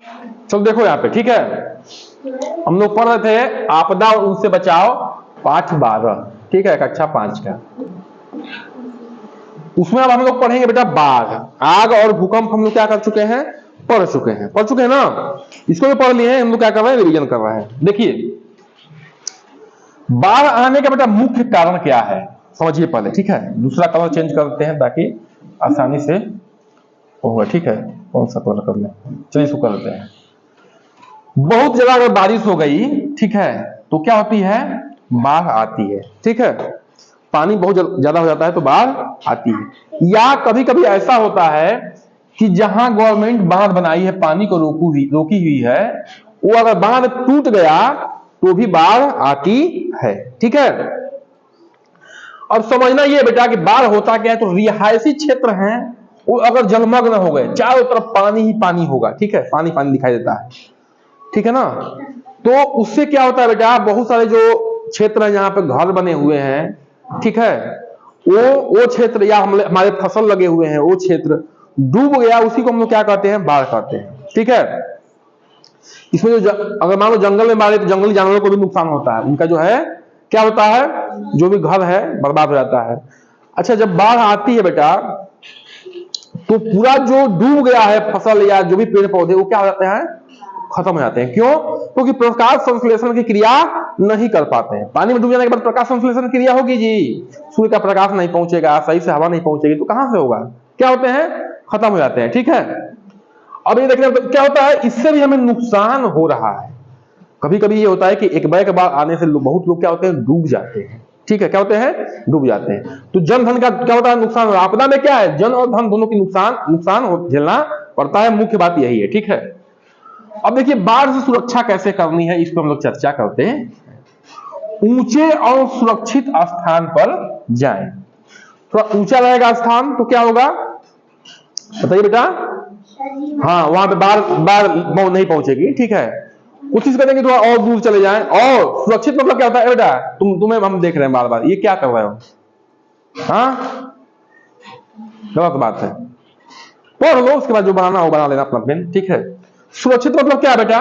चलो देखो यहाँ पे, ठीक है, हम लोग पढ़ रहे थे आपदा और उनसे बचाव पाठ 12, ठीक है, कक्षा 5 का। उसमें अब हम लोग पढ़ेंगे बेटा बाढ़, आग और भूकंप हम लोग क्या कर चुके हैं, पढ़ चुके हैं ना। इसको भी पढ़ लिए हैं, हम लोग क्या कर रहे हैं, रिवीजन कर रहे हैं। देखिए बाढ़ आने का बेटा मुख्य कारण क्या है समझिए पहले, ठीक है। दूसरा कलर चेंज करते हैं ताकि आसानी से होगा, ठीक है। कौन सा कलर कर लें, चलिए इसको कर लेते हैं। बहुत जगह अगर बारिश हो गई, ठीक है, तो क्या होती है, बाढ़ आती है, ठीक है। पानी बहुत ज्यादा हो जाता है तो बाढ़ आती है। या कभी कभी ऐसा होता है कि जहां गवर्नमेंट बांध बनाई है, पानी को रोकी हुई है, वो अगर बांध टूट गया तो भी बाढ़ आती है, ठीक है। अब समझना ये बेटा कि बाढ़ होता क्या है, तो रिहायशी क्षेत्र हैं वो अगर जलमग्न हो गए, चारों तरफ पानी ही पानी होगा, ठीक है, पानी पानी दिखाई देता है, ठीक है ना। तो उससे क्या होता है बेटा, बहुत सारे जो क्षेत्र है जहां पे घर बने हुए हैं, ठीक है, वो क्षेत्र या हमारे फसल लगे हुए हैं वो क्षेत्र डूब गया, उसी को हम लोग क्या कहते हैं, बाढ़ कहते हैं, ठीक है। इसमें जो अगर मान लो जंगल में मारे तो जंगली जानवरों को भी नुकसान होता है, उनका जो है क्या होता है, जो भी घर है बर्बाद हो जाता है। अच्छा जब बाढ़ आती है बेटा तो पूरा जो डूब गया है फसल या जो भी पेड़ पौधे वो क्या हो जाते हैं, खत्म हो जाते हैं। क्यों, क्योंकि प्रकाश संश्लेषण की क्रिया नहीं कर पाते हैं। पानी में डूब जाने के बाद प्रकाश संश्लेषण क्रिया होगी जी, सूर्य का प्रकाश नहीं पहुंचेगा, सही से हवा नहीं पहुंचेगी, तो कहां से होगा, क्या होते हैं, खत्म हो जाते हैं, ठीक है। अब ये देखना क्या होता है, इससे भी हमें नुकसान हो रहा है। कभी कभी ये होता है कि एक बैग बाढ़ आने से बहुत लोग क्या होते हैं, डूब जाते हैं, ठीक है, क्या होते हैं, डूब जाते हैं। तो जन धन का क्या होता है, नुकसान। आपदा में क्या है, जन और धन दोनों की नुकसान झेलना पड़ता है, मुख्य बात यही है, ठीक है। अब देखिए बाढ़ से सुरक्षा कैसे करनी है, इस पर हम लोग चर्चा करते हैं। ऊंचे और सुरक्षित स्थान पर जाएं। थोड़ा ऊंचा रहेगा स्थान तो क्या होगा बताइए बेटा, हाँ वहां पे बाढ़ नहीं पहुंचेगी, ठीक है। कोशिश करेंगे थोड़ा और दूर चले जाएं। और सुरक्षित मतलब क्या होता है बेटा, तुम्हें हम देख रहे हैं बार बार, ये क्या कर रहे हो, हाँ गलत बात है, पढ़ लो, उसके बाद जो बनाना हो बना लेना अपना पेन, ठीक है। सुरक्षित मतलब क्या है बेटा,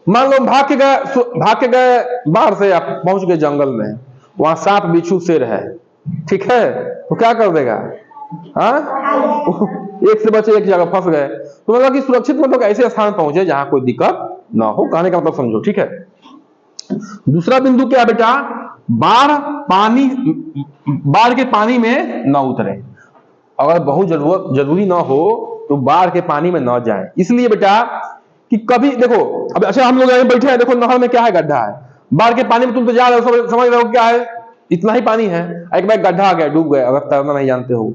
मान लो भाग के गए बाहर से, आप पहुंच गए जंगल में, वहां सांप बिच्छू शेर है, ठीक है, तो क्या कर देगा, हाँ एक से बचे एक जगह फंस गए। तो मतलब कि सुरक्षित मतलब ऐसे स्थान पहुंचे जहां कोई दिक्कत ना हो, कहने का मतलब समझो, ठीक है। दूसरा बिंदु क्या बेटा, बाढ़ के पानी में न उतरे। अगर बहुत जरूरी ना हो तो बाढ़ के पानी में न जाए। इसलिए बेटा कि कभी देखो, अब अच्छा हम लोग यहीं बैठे हैं, देखो नहर में क्या है, गड्ढा है, बाढ़ के पानी में तुम तो जा रहे हो, समझ रहे हो क्या है, इतना ही पानी है, एक बार गड्ढा आ गया, डूब गए, अगर तैरना नहीं जानते हो,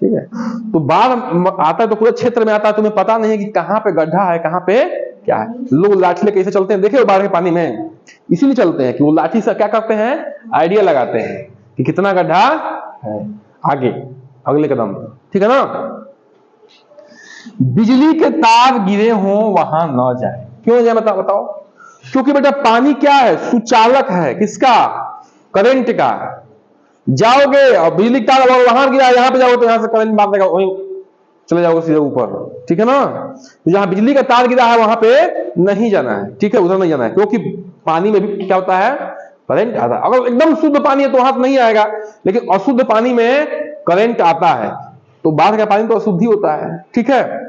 ठीक है। तो बाढ़ आता है तो पूरे क्षेत्र में आता है, तुम्हें पता नहीं है कि कहां पे गड्ढा है, कहां पे क्या है। लोग लाठी लेके कैसे चलते हैं, देखे बाढ़ के पानी में, इसीलिए चलते हैं कि वो लाठी से क्या करते हैं, आइडिया लगाते हैं कि कितना गड्ढा है, आगे अगले कदम, ठीक है ना। बिजली के तार गिरे हो वहां न जाए। क्यों जाए बताओ, क्योंकि बेटा पानी क्या है, सुचालक है, किसका, करंट का। जाओगे और बिजली का तार वहां गिरा, यहां पे जाओगे तो यहां से करंट मार देगा, वहीं चले जाओगे सीधे ऊपर, ठीक है ना। तो जहां बिजली का तार गिरा है वहां पे नहीं जाना है, ठीक है, उधर नहीं जाना है, क्योंकि पानी में भी क्या होता है, करंट आता है। अगर एकदम शुद्ध पानी है तो वहां नहीं आएगा, लेकिन अशुद्ध पानी में करंट आता है, तो बाढ़ का पानी तो अशुद्धि होता है, ठीक है।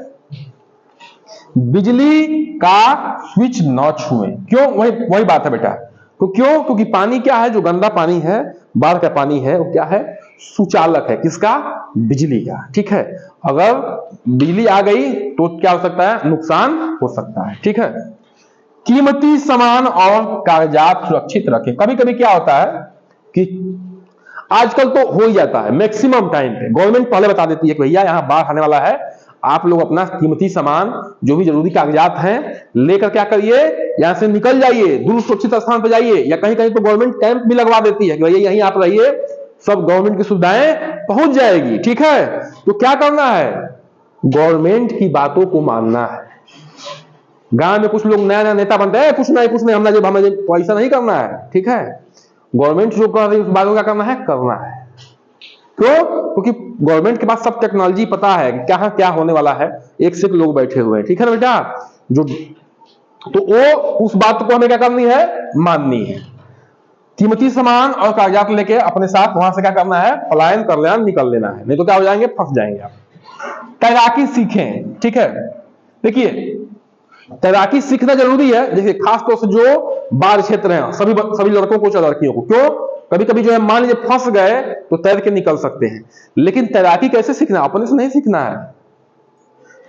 बिजली का स्विच न छुएं। क्यों, वही बात है बेटा, तो क्यों, क्योंकि पानी क्या है, जो गंदा पानी है, बाढ़ का पानी है, वो क्या है, सुचालक है, किसका, बिजली का, ठीक है। अगर बिजली आ गई तो क्या हो सकता है, नुकसान हो सकता है, ठीक है। कीमती सामान और कागजात सुरक्षित रखें। कभी कभी क्या होता है कि आजकल तो हो ही जाता है, मैक्सिमम टाइम पे गवर्नमेंट पहले बता देती है कि भैया यहाँ बाढ़ आने वाला है, आप लोग अपना कीमती सामान जो भी जरूरी कागजात हैं लेकर क्या करिए, यहां से निकल जाइए, दूर सुरक्षित स्थान पर जाइए। या कहीं कहीं तो गवर्नमेंट कैंप भी लगवा देती है कि भैया यहीं आप रहिए, सब गवर्नमेंट की सुविधाएं पहुंच जाएगी, ठीक है। तो क्या करना है, गवर्नमेंट की बातों को मानना है। गांव में कुछ लोग नया नया नेता बनते हैं, कुछ नहीं हमने जब हमें पैसा नहीं करना है, ठीक है। गवर्नमेंट जो कर रही है उस बातों का करना है। क्यों, क्योंकि गवर्नमेंट के पास सब टेक्नोलॉजी पता है कि कहां क्या होने वाला है, एक से एक लोग बैठे हुए हैं, ठीक है ना बेटा। जो, तो वो उस बात को हमें क्या करनी है, माननी है। कीमती सामान और कागजात लेके अपने साथ वहां से क्या करना है, पलायन कर लेना, निकल लेना है, नहीं तो क्या हो जाएंगे, फंस जाएंगे आप। तैराकी सीखें, ठीक है। देखिए तैराकी सीखना जरूरी है, जैसे खासतौर से जो बाढ़ क्षेत्र हैं, सभी लड़कों को और लड़कियों को। क्यों, कभी कभी जो है मान लीजिए फंस गए तो तैर के निकल सकते हैं, लेकिन तैराकी कैसे सीखना, अपने से नहीं सीखना है।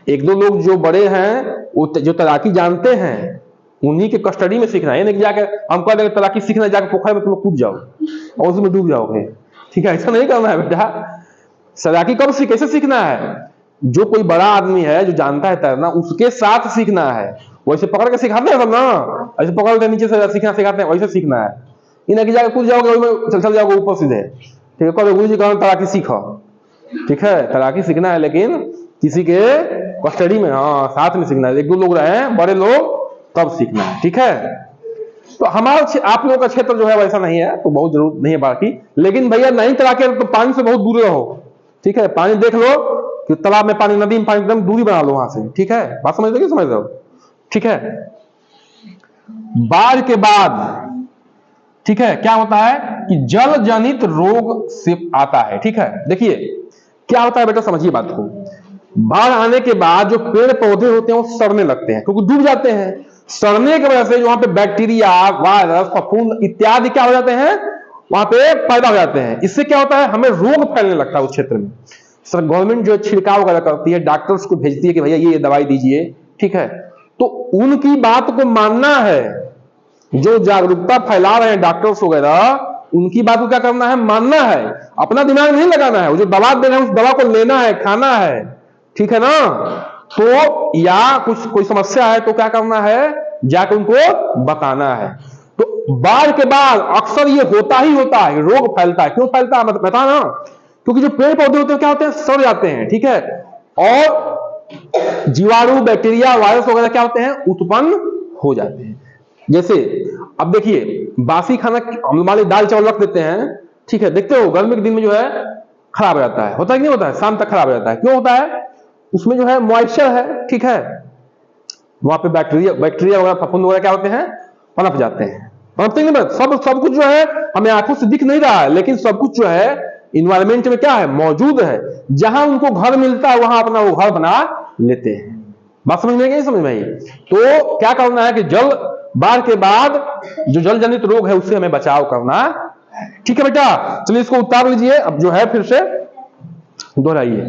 एक दो लोग जो बड़े हैं वो जो तैराकी जानते हैं उन्हीं के कस्टडी में सीखना है। ये नहीं कि जाकर हम कह देंगे तैराकी सीखना, जाकर पोखर में तुम कूद जाओ और उसमें डूब जाओगे, ठीक है, ऐसा नहीं करना है बेटा। तैराकी कब कैसे सीखना है, जो कोई बड़ा आदमी है जो जानता है तैरना उसके साथ सीखना है। वैसे पकड़ के सिखाते हैं सब ना, ऐसे पकड़ के नीचे से सीखना सिखाते हैं, वैसे सीखना है। इन्हें कि जाकर कूद जाओगे चल जाओगे ऊपर सीधे, ठीक है, गुरु जी कहा तैराकी सीखो, ठीक है, तैराकी सीखना है लेकिन किसी के कस्टडी में, हाँ साथ में सीखना है, एक दो लोग रहे बड़े लोग तब सीखना है, ठीक है। तो हमारा आप लोगों का क्षेत्र जो है वैसा नहीं है तो बहुत जरूरत नहीं है बाकी, लेकिन भैया नहीं तैराकी तो पानी से बहुत दूर रहो, ठीक है। पानी देख लो कि तालाब में पानी, नदी में पानी, एकदम दूरी बना लो वहां से, ठीक है, बात समझ रहे, समझ रहे हो, ठीक है। बाढ़ के बाद, ठीक है, क्या होता है कि जल जनित रोग से आता है, ठीक है। देखिए क्या होता है बेटा, समझिए बात को। बाढ़ आने के बाद जो पेड़ पौधे होते हैं वो सड़ने लगते हैं, क्योंकि डूब जाते हैं। सड़ने की वजह से वहां पे बैक्टीरिया, वायरस, फफूंद इत्यादि क्या हो जाते हैं, वहां पे पैदा हो जाते हैं। इससे क्या होता है, हमें रोग फैलने लगता है उस क्षेत्र में। सर गवर्नमेंट जो छिड़काव वगैरह करती है, डॉक्टर्स को भेजती है कि भैया ये दवाई दीजिए, ठीक है, तो उनकी बात को मानना है। जो जागरूकता फैला रहे हैं डॉक्टर्स वगैरह, उनकी बात को क्या करना है, मानना है, अपना दिमाग नहीं लगाना है। वो जो दवा दे रहे हैं उस दवा को लेना है, खाना है, ठीक है ना। तो या कुछ कोई समस्या है तो क्या करना है, जाकर उनको बताना है। तो बाढ़ के बाद अक्सर ये होता ही होता है, रोग फैलता है। क्यों फैलता है बता ना, क्योंकि जो पेड़ पौधे होते हैं क्या होते हैं, सड़ जाते हैं, ठीक है, और जीवाणु, बैक्टीरिया, वायरस वगैरह क्या होते हैं, उत्पन्न हो जाते हैं। जैसे अब देखिए बासी खाना, हम मान लीजिए दाल चावल रख देते हैं, ठीक है, देखते हो गर्मी के दिन में जो है खराब हो जाता है, होता है कि नहीं होता है, शाम तक खराब हो जाता है। क्यों होता है, उसमें जो है मॉइस्चर है, ठीक है, वहां पे बैक्टीरिया वगैरह, फफूंद वगैरह क्या होते हैं, पनप जाते हैं। पनपते नहीं, सब कुछ जो है हमें आंखों से दिख नहीं रहा है, लेकिन सब कुछ जो है इन्वायरमेंट में क्या है, मौजूद है। जहां उनको घर मिलता है वहां अपना वो घर बना लेते हैं। बात समझ में नहीं समझ में आई? तो क्या करना है कि बाढ़ के बाद जो जल जनित रोग है उससे हमें बचाव करना है, ठीक है बेटा। चलिए इसको उतार लीजिए, अब जो है फिर से दोहराइए।